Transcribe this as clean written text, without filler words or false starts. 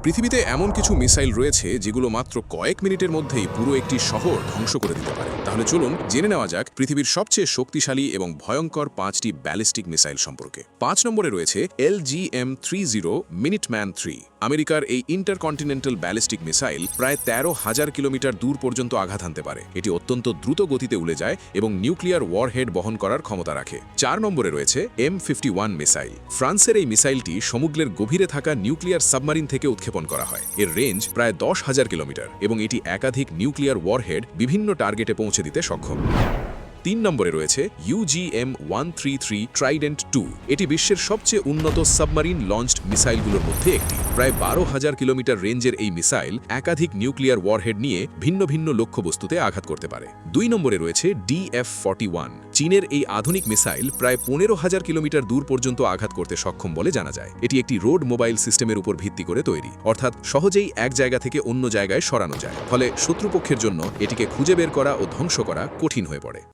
পৃথিবীতে এমন কিছু মিসাইল রয়েছে যেগুলো মাত্র কয়েক মিনিটের মধ্যেই পুরো একটি শহর ধ্বংস করে দিতে পারে। তাহলে চলুন জেনে নেওয়া যাক পৃথিবীর সবচেয়ে শক্তিশালী এবং ভয়ঙ্কর 5টি ব্যালিস্টিক মিসাইল সম্পর্কে। 5 নম্বরে রয়েছে LGM-30 মিনিটম্যান 3। আমেরিকার এই ইন্টারকন্টিনেন্টাল ব্যালিস্টিক মিসাইল প্রায় 13,000 কিলোমিটার দূর পর্যন্ত আঘাত হানতে পারে। এটি অত্যন্ত দ্রুত গতিতে উড়ে যায় এবং নিউক্লিয়ার ওয়ারহেড বহন করার ক্ষমতা রাখে। 4 নম্বরে রয়েছে M51 মিসাইল। ফ্রান্সের এই মিসাইলটি সমুদ্রের গভীরে থাকা নিউক্লিয়ার সাবমারিন থেকে উৎক্ষেপণ করা হয়। এর রেঞ্জ প্রায় 10,000 কিলোমিটার এবং এটি একাধিক নিউক্লিয়ার ওয়ারহেড বিভিন্ন টার্গেটে পৌঁছে দিতে সক্ষম। 3 নম্বরে রয়েছে UGM-133 ট্রাইডেন্ট 2। এটি বিশ্বের সবচেয়ে উন্নত সাবমারিন লঞ্চড মিসাইলগুলোর মধ্যে একটি। প্রায় 12,000 কিলোমিটার রেঞ্জের এই মিসাইল একাধিক নিউক্লিয়ার ওয়ারহেড নিয়ে ভিন্ন ভিন্ন লক্ষ্যবস্তুতে আঘাত করতে পারে। 2 নম্বরে রয়েছে DF-41। চীনের এই আধুনিক মিসাইল প্রায় 15,000 কিলোমিটার দূর পর্যন্ত আঘাত করতে সক্ষম বলে জানা যায়। এটি একটি রোড মোবাইল সিস্টেমের উপর ভিত্তি করে তৈরি, অর্থাৎ সহজেই এক জায়গা থেকে অন্য জায়গায় সরানো যায়। ফলে শত্রুপক্ষের জন্য এটিকে খুঁজে বের করা ও ধ্বংস করা কঠিন হয়ে পড়ে।